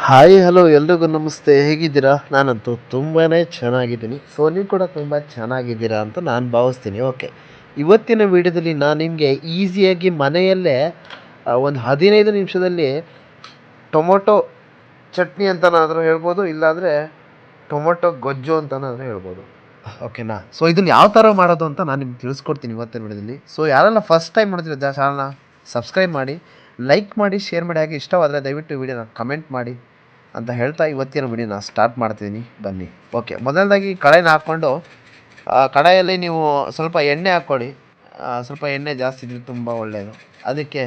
Hi hello ಎಲ್ರಿಗೂ ನಮಸ್ತೆ, ಹೇಗಿದ್ದೀರಾ? ನಾನಂತೂ ತುಂಬಾ ಚೆನ್ನಾಗಿದ್ದೀನಿ. ಸೊ ನೀವು ಕೂಡ ತುಂಬ ಚೆನ್ನಾಗಿದ್ದೀರಾ ಅಂತ ನಾನು ಭಾವಿಸ್ತೀನಿ. ಓಕೆ, ಇವತ್ತಿನ ವಿಡಿಯೋದಲ್ಲಿ ನಾನು ನಿಮಗೆ ಈಸಿಯಾಗಿ ಮನೆಯಲ್ಲೇ ಒಂದು 15 ನಿಮಿಷದಲ್ಲಿ ಟೊಮೊಟೊ ಚಟ್ನಿ ಅಂತನಾದರೂ ಹೇಳ್ಬೋದು, ಇಲ್ಲಾಂದರೆ ಟೊಮೊಟೊ ಗೊಜ್ಜು ಅಂತನಾದರೂ ಹೇಳ್ಬೋದು. ಓಕೆನಾ? ಸೊ ಇದನ್ನು ಯಾವ ಥರ ಮಾಡೋದು ಅಂತ ನಾನು ನಿಮ್ಗೆ ತಿಳಿಸ್ಕೊಡ್ತೀನಿ ಇವತ್ತಿನ ವಿಡಿಯೋದಲ್ಲಿ. ಸೊ ಯಾರೆಲ್ಲ ಫಸ್ಟ್ ಟೈಮ್ ನೋಡ್ತಿರೋ ಚಾನಲ್ನ ಸಬ್ಸ್ಕ್ರೈಬ್ ಮಾಡಿ, ಲೈಕ್ ಮಾಡಿ, ಶೇರ್ ಮಾಡಿ, ಹಾಗೆ ಇಷ್ಟವಾದರೆ ದಯವಿಟ್ಟು ವಿಡಿಯೋನ ಕಮೆಂಟ್ ಮಾಡಿ ಅಂತ ಹೇಳ್ತಾ ಇವತ್ತಿನ ವಿಡಿಯೋನ ಸ್ಟಾರ್ಟ್ ಮಾಡ್ತೀನಿ, ಬನ್ನಿ. ಓಕೆ, ಮೊದಲನೇದಾಗಿ ಕಡಾಯಿನ ಹಾಕ್ಕೊಂಡು ಕಡಾಯಲ್ಲಿ ನೀವು ಸ್ವಲ್ಪ ಎಣ್ಣೆ ಹಾಕ್ಕೊಳ್ಳಿ. ಸ್ವಲ್ಪ ಎಣ್ಣೆ ಜಾಸ್ತಿ ಇದ್ದರೆ ತುಂಬ ಒಳ್ಳೆಯದು. ಅದಕ್ಕೆ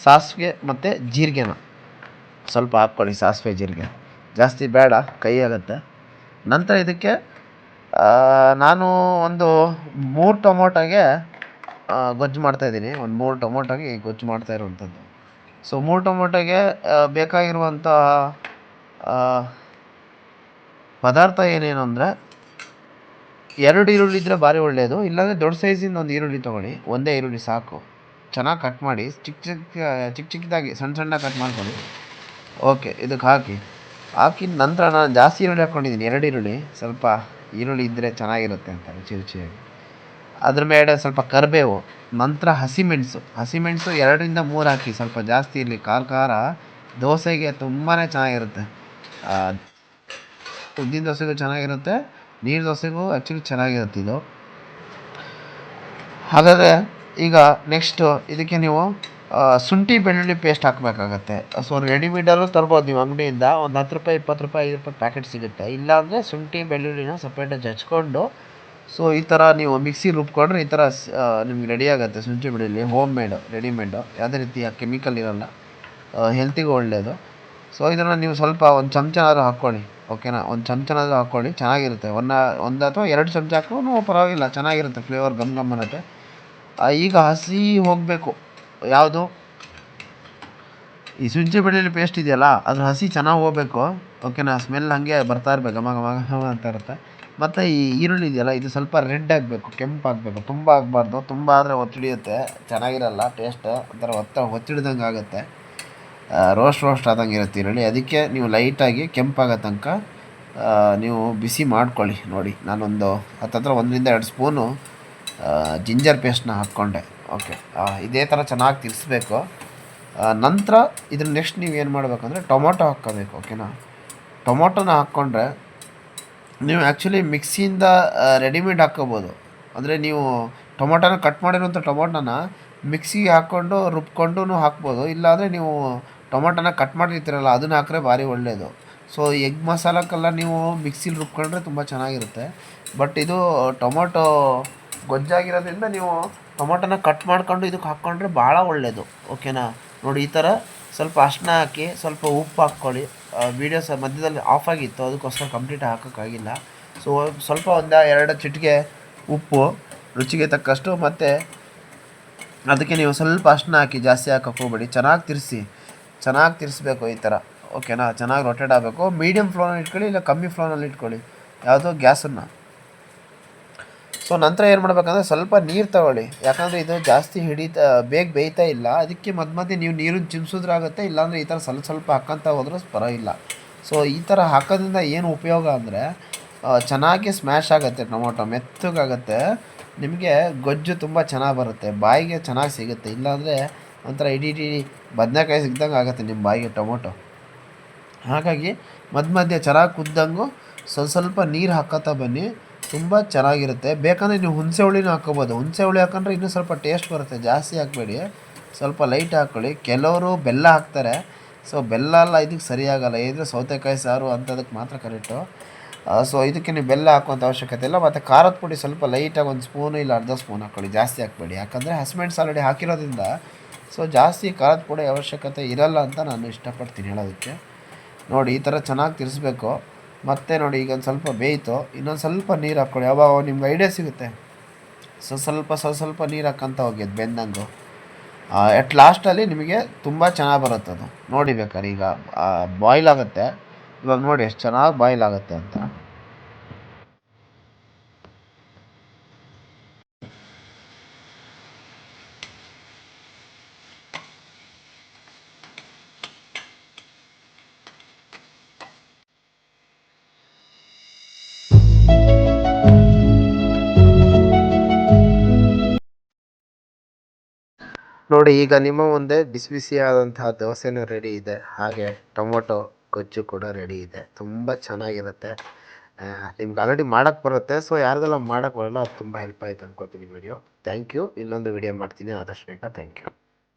ಸಾಸಿವೆ ಮತ್ತು ಜೀರಿಗೆನ ಸ್ವಲ್ಪ ಹಾಕ್ಕೊಳ್ಳಿ. ಸಾಸಿವೆ ಜೀರಿಗೆ ಜಾಸ್ತಿ ಬೇಡ, ಕೈ ಆಗುತ್ತೆ. ನಂತರ ಇದಕ್ಕೆ ನಾನು ಒಂದು 3 ಟೊಮೊಟೊಗೆ ಗೊಜ್ಜು ಮಾಡ್ತಾಯಿದ್ದೀನಿ. ಒಂದು 3 ಟೊಮೊಟೊಗೆ ಗೊಜ್ಜು ಮಾಡ್ತಾ ಇರುವಂಥದ್ದು. ಸೊ 3 ಟೊಮೊಟೊಗೆ ಬೇಕಾಗಿರುವಂಥ ಪದಾರ್ಥ ಏನೇನು ಅಂದರೆ, 2 ಈರುಳ್ಳಿ ಇದ್ದರೆ ಭಾರಿ ಒಳ್ಳೆಯದು. ಇಲ್ಲಾಂದರೆ ದೊಡ್ಡ ಸೈಜಿಂದ ಒಂದು ಈರುಳ್ಳಿ ತೊಗೊಳ್ಳಿ. ಒಂದೇ ಈರುಳ್ಳಿ ಸಾಕು. ಚೆನ್ನಾಗಿ ಕಟ್ ಮಾಡಿ ಚಿಕ್ಕದಾಗಿ ಸಣ್ಣ ಕಟ್ ಮಾಡ್ಕೊಳ್ಳಿ. ಓಕೆ, ಇದಕ್ಕೆ ಹಾಕಿದ ನಂತರ ನಾನು ಜಾಸ್ತಿ ಈರುಳ್ಳಿ ಹಾಕ್ಕೊಂಡಿದ್ದೀನಿ, 2 ಈರುಳ್ಳಿ. ಸ್ವಲ್ಪ ಈರುಳ್ಳಿ ಇದ್ದರೆ ಚೆನ್ನಾಗಿರುತ್ತೆ ಅಂತ ರುಚಿಯಾಗಿ. ಅದ್ರ ಮೇಲೆ ಸ್ವಲ್ಪ ಕರಿಬೇವು, ನಂತರ ಹಸಿಮೆಣಸು 2ರಿಂದ 3 ಹಾಕಿ, ಸ್ವಲ್ಪ ಜಾಸ್ತಿ ಇರಲಿ. ಖಾರ ದೋಸೆಗೆ ತುಂಬಾ ಚೆನ್ನಾಗಿರುತ್ತೆ. ಉದ್ದಿನ ದೋಸೆಗೂ ಚೆನ್ನಾಗಿರುತ್ತೆ, ನೀರು ದೋಸೆಗೂ ಆ್ಯಕ್ಚುಲಿ ಚೆನ್ನಾಗಿರುತ್ತೆ ಇದು. ಹಾಗಾದರೆ ಈಗ ನೆಕ್ಸ್ಟು ಇದಕ್ಕೆ ನೀವು ಶುಂಠಿ ಬೆಳ್ಳುಳ್ಳಿ ಪೇಸ್ಟ್ ಹಾಕಬೇಕಾಗತ್ತೆ. ಸೊ ರೆಡಿಮೇಡಲ್ಲೂ ತರ್ಬೋದು ನೀವು ಅಂಗಡಿಯಿಂದ. ಒಂದು 10 ರೂಪಾಯಿ 20 ರೂಪಾಯಿ 5 ರೂಪಾಯಿ ಪ್ಯಾಕೆಟ್ ಸಿಗುತ್ತೆ. ಇಲ್ಲಾಂದರೆ ಶುಂಠಿ ಬೆಳ್ಳುಳ್ಳಿನ ಸಪ್ರೇಟಾಗಿ ಹಚ್ಕೊಂಡು, ಸೊ ಈ ಥರ ನೀವು ಮಿಕ್ಸಿ ರುಬ್ಕೊಂಡ್ರೆ ಈ ಥರ ನಿಮ್ಗೆ ರೆಡಿ ಆಗುತ್ತೆ. ಶುಂಠಿ ಬೆಳ್ಳುಳ್ಳಿ ಹೋಮ್ ಮೇಡು, ರೆಡಿಮೇಡು, ಯಾವುದೇ ರೀತಿಯ ಕೆಮಿಕಲ್ ಇರೋಲ್ಲ, ಹೆಲ್ತಿಗೂ ಒಳ್ಳೆಯದು. ಸೊ ಇದನ್ನು ನೀವು ಸ್ವಲ್ಪ ಒಂದು ಚಮಚನಾದರೂ ಹಾಕ್ಕೊಳ್ಳಿ. ಓಕೆನಾ? ಒಂದು ಚಮಚನಾದರೂ ಹಾಕ್ಕೊಳ್ಳಿ, ಚೆನ್ನಾಗಿರುತ್ತೆ. ಒಂದು ಅಥವಾ 2 ಚಮಚ ಹಾಕಿದ್ರೂ ಪರವಾಗಿಲ್ಲ, ಚೆನ್ನಾಗಿರುತ್ತೆ. ಫ್ಲೇವರ್ ಘಮ್ ಅನ್ನತ್ತೆ. ಈಗ ಹಸಿ ಹೋಗಬೇಕು. ಯಾವುದು ಈ ಶುಂಠಿ ಬೆಳ್ಳುಳ್ಳಿ ಪೇಸ್ಟ್ ಇದೆಯಲ್ಲ, ಅದ್ರ ಹಸಿ ಚೆನ್ನಾಗಿ ಹೋಗಬೇಕು. ಓಕೆನಾ? ಸ್ಮೆಲ್ ಹಾಗೆ ಬರ್ತಾ ಇರಬೇಕು, ಘಮ ಘಮ ಘಮ ಅಂತ ಇರುತ್ತೆ. ಮತ್ತು ಈ ಈರುಳ್ಳಿ ಇದೆಯಲ್ಲ, ಇದು ಸ್ವಲ್ಪ ರೆಡ್ ಆಗಬೇಕು, ಕೆಂಪಾಗಬೇಕು. ತುಂಬ ಆಗಬಾರ್ದು. ತುಂಬ ಆದರೆ ಒತ್ತಿಡಿಯುತ್ತೆ, ಚೆನ್ನಾಗಿರಲ್ಲ ಟೇಸ್ಟ್. ಒಂಥರ ಒತ್ತಿಡ್ದಂಗೆ ಆಗುತ್ತೆ, ರೋಸ್ಟ್ ಆದಂಗೆ ಇರುತ್ತೆ ಈರುಳ್ಳಿ. ಅದಕ್ಕೆ ನೀವು ಲೈಟಾಗಿ ಕೆಂಪಾಗೋ ತನಕ ನೀವು ಬಿಸಿ ಮಾಡ್ಕೊಳ್ಳಿ. ನೋಡಿ, ನಾನೊಂದು ಹತ್ತತ್ರ 1-2 ಸ್ಪೂನು ಜಿಂಜರ್ ಪೇಸ್ಟ್ನ ಹಾಕ್ಕೊಂಡೆ. ಓಕೆ, ಇದೇ ಥರ ಚೆನ್ನಾಗಿ ತಿರ್ಸ್ಬೇಕು. ನಂತರ ಇದನ್ನು ನೆಕ್ಸ್ಟ್ ನೀವು ಏನು ಮಾಡಬೇಕಂದ್ರೆ ಟೊಮೊಟೊ ಹಾಕ್ಕೋಬೇಕು. ಓಕೆನಾ? ಟೊಮೊಟೊನ ಹಾಕ್ಕೊಂಡ್ರೆ ನೀವು ಆ್ಯಕ್ಚುಲಿ ಮಿಕ್ಸಿಯಿಂದ ರೆಡಿಮೇಡ್ ಹಾಕ್ಕೋಬೋದು. ಅಂದರೆ ನೀವು ಟೊಮೊಟೊನ ಕಟ್ ಮಾಡಿರೋಂಥ ಟೊಮೊಟೊನ ಮಿಕ್ಸಿಗೆ ಹಾಕ್ಕೊಂಡು ರುಬ್ಕೊಂಡು ಹಾಕ್ಬೋದು. ಇಲ್ಲಾಂದರೆ ನೀವು ಟೊಮೊಟೊನ ಕಟ್ ಮಾಡಿರ್ತೀರಲ್ಲ, ಅದನ್ನ ಹಾಕಿದ್ರೆ ಭಾರಿ ಒಳ್ಳೆಯದು. ಸೊ ಎಗ್ ಮಸಾಲಕ್ಕೆಲ್ಲ ನೀವು ಮಿಕ್ಸಿಲಿ ರುಬ್ಕೊಂಡ್ರೆ ತುಂಬ ಚೆನ್ನಾಗಿರುತ್ತೆ. ಬಟ್ ಇದು ಟೊಮೊಟೊ ಗೊಜ್ಜಾಗಿರೋದ್ರಿಂದ ನೀವು ಟೊಮೊಟೊನ ಕಟ್ ಮಾಡ್ಕೊಂಡು ಇದಕ್ಕೆ ಹಾಕ್ಕೊಂಡ್ರೆ ಭಾಳ ಒಳ್ಳೆಯದು. ಓಕೆನಾ? ನೋಡಿ, ಈ ಥರ ಸ್ವಲ್ಪ ಅರಿಶಿನ ಹಾಕಿ, ಸ್ವಲ್ಪ ಉಪ್ಪು ಹಾಕ್ಕೊಳ್ಳಿ. ವೀಡಿಯೋ ಮಧ್ಯದಲ್ಲಿ ಆಫ್ ಆಗಿತ್ತು, ಅದಕ್ಕೋಸ್ಕರ ಕಂಪ್ಲೀಟ್ ಹಾಕೋಕ್ಕಾಗಿಲ್ಲ. ಸೊ ಸ್ವಲ್ಪ 1-2 ಚಿಟಿಕೆ ಉಪ್ಪು ರುಚಿಗೆ ತಕ್ಕಷ್ಟು, ಮತ್ತು ಅದಕ್ಕೆ ನೀವು ಸ್ವಲ್ಪ ಅರಿಶಿನ ಹಾಕಿ, ಜಾಸ್ತಿ ಹಾಕೋಕ್ಕೆ ಹೋಗ್ಬೇಡಿ. ಚೆನ್ನಾಗಿ ತಿರ್ಸ್ಬೇಕು ಈ ಥರ. ಓಕೆನಾ? ಚೆನ್ನಾಗಿ ರೊಟೇಟ್ ಆಗಬೇಕು. ಮೀಡಿಯಮ್ ಫ್ಲೇನಲ್ಲಿ ಇಟ್ಕೊಳ್ಳಿ, ಇಲ್ಲ ಕಮ್ಮಿ ಫ್ಲೇನಲ್ಲಿ ಇಟ್ಕೊಳ್ಳಿ, ಯಾವುದೋ ಗ್ಯಾಸನ್ನು. ಸೊ ನಂತರ ಏನು ಮಾಡಬೇಕಂದ್ರೆ ಸ್ವಲ್ಪ ನೀರು ತಗೊಳ್ಳಿ. ಯಾಕಂದರೆ ಇದು ಜಾಸ್ತಿ ಬೇಗ ಬೇಯ್ತಾ ಇಲ್ಲ. ಅದಕ್ಕೆ ಮಧ್ಯೆ ನೀವು ನೀರನ್ನು ಚಿಮ್ಸಿದ್ರಾಗುತ್ತೆ, ಇಲ್ಲಾಂದರೆ ಈ ಥರ ಸ್ವಲ್ಪ ಹಾಕ್ಕೊಂತ ಹೋದ್ರೆ ಪರವಾಗಿಲ್ಲ. ಸೊ ಈ ಥರ ಹಾಕೋದ್ರಿಂದ ಏನು ಉಪಯೋಗ ಅಂದರೆ, ಚೆನ್ನಾಗಿ ಸ್ಮ್ಯಾಶ್ ಆಗುತ್ತೆ, ಟೊಮೊಟೊ ಮೆತ್ತಗಾಗುತ್ತೆ, ನಿಮಗೆ ಗೊಜ್ಜು ತುಂಬ ಚೆನ್ನಾಗಿ ಬರುತ್ತೆ, ಬಾಯಿಗೆ ಚೆನ್ನಾಗಿ ಸಿಗುತ್ತೆ. ಇಲ್ಲಾಂದರೆ ಒಂಥರ ಇಡೀ ಬದನೆಕಾಯಿ ಸಿಗ್ದಂಗೆ ಆಗುತ್ತೆ ನಿಮ್ಮ ಬಾಯಿಗೆ ಟೊಮೊಟೊ. ಹಾಗಾಗಿ ಮಧ್ಯೆ ಚೆನ್ನಾಗಿ ಕುದ್ದಂಗೂ ಸ್ವಲ್ಪ ನೀರು ಹಾಕ್ಕೊತಾ ಬನ್ನಿ, ತುಂಬ ಚೆನ್ನಾಗಿರುತ್ತೆ. ಬೇಕಂದರೆ ನೀವು ಹುಣಸೆ ಹುಳಿನೂ ಹಾಕ್ಕೋಬೋದು. ಹುಣಸೆ ಹುಳಿ ಹಾಕೊಂಡ್ರೆ ಇನ್ನೂ ಸ್ವಲ್ಪ ಟೇಸ್ಟ್ ಬರುತ್ತೆ. ಜಾಸ್ತಿ ಹಾಕಬೇಡಿ, ಸ್ವಲ್ಪ ಲೈಟ್ ಹಾಕ್ಕೊಳ್ಳಿ. ಕೆಲವರು ಬೆಲ್ಲ ಹಾಕ್ತಾರೆ. ಸೊ ಬೆಲ್ಲ ಎಲ್ಲ ಇದಕ್ಕೆ ಸರಿಯಾಗಲ್ಲ. ಏನಿದ್ರೆ ಸೌತೆಕಾಯಿ ಸಾರು ಅಂಥದಕ್ಕೆ ಮಾತ್ರ ಕರೆಕ್ಟು. ಸೊ ಇದಕ್ಕೆ ನೀವು ಬೆಲ್ಲ ಹಾಕುವಂಥ ಅವಶ್ಯಕತೆ ಇಲ್ಲ. ಮತ್ತು ಖಾರದ ಪುಡಿ ಸ್ವಲ್ಪ ಲೈಟಾಗಿ 1 ಸ್ಪೂನು ಇಲ್ಲ ಅರ್ಧ ಸ್ಪೂನ್ ಹಾಕ್ಕೊಳ್ಳಿ, ಜಾಸ್ತಿ ಹಾಕಬೇಡಿ. ಯಾಕಂದರೆ ಹಸಿಮೆಣ್ಸು ಆಲ್ರೆಡಿ ಹಾಕಿರೋದ್ರಿಂದ ಸೊ ಜಾಸ್ತಿ ಖಾರದ ಪುಡಿ ಅವಶ್ಯಕತೆ ಇರಲ್ಲ ಅಂತ ನಾನು ಇಷ್ಟಪಡ್ತೀನಿ ಹೇಳೋದಕ್ಕೆ. ನೋಡಿ, ಈ ಥರ ಚೆನ್ನಾಗಿ ತಿರ್ಸ್ಬೇಕು. ಮತ್ತು ನೋಡಿ, ಈಗ ಒಂದು ಸ್ವಲ್ಪ ಬೇಯಿತು, ಇನ್ನೊಂದು ಸ್ವಲ್ಪ ನೀರು ಹಾಕ್ಕೊಳ್ಳಿ. ಅವಾಗ ನಿಮ್ಗೆ ಐಡಿಯಾ ಸಿಗುತ್ತೆ. ಸ್ವಲ್ಪ ನೀರು ಹಾಕ್ಕಂತ ಹೋಗಿ ಅದು ಬೆಂದಂಗೆ. ಎಟ್ ಲಾಸ್ಟಲ್ಲಿ ನಿಮಗೆ ತುಂಬ ಚೆನ್ನಾಗಿ ಬರುತ್ತೆ ಅದು. ನೋಡಿ ಬೇಕಾದ್ರೆ ಈಗ ಬಾಯ್ಲ್ ಆಗುತ್ತೆ. ಇವಾಗ ನೋಡಿ ಎಷ್ಟು ಚೆನ್ನಾಗಿ ಬಾಯ್ಲ್ ಆಗುತ್ತೆ ಅಂತ. ನೋಡಿ ಈಗ ನಿಮ್ಮ ಮುಂದೆ ಬಿಸಿ ಬಿಸಿಯಾದಂತಹ ದೋಸೆನೂ ರೆಡಿ ಇದೆ, ಹಾಗೆ ಟೊಮೊಟೊ ಗೊಜ್ಜು ಕೂಡ ರೆಡಿ ಇದೆ. ತುಂಬ ಚೆನ್ನಾಗಿರುತ್ತೆ. ನಿಮ್ಗೆ ಆಲ್ರೆಡಿ ಮಾಡೋಕ್ಕೆ ಬರುತ್ತೆ. ಸೊ ಯಾರಿಗೆಲ್ಲ ಮಾಡೋಕ್ಕೆ ಬರಲ್ಲ ಅದು ತುಂಬ ಹೆಲ್ಪ್ ಆಯ್ತು ಅನ್ಕೋತೀನಿ ವಿಡಿಯೋ. Thank you. ಇನ್ನೊಂದು ವಿಡಿಯೋ ಮಾಡ್ತೀನಿ ಆದಷ್ಟು ಬೇಗ. Thank you.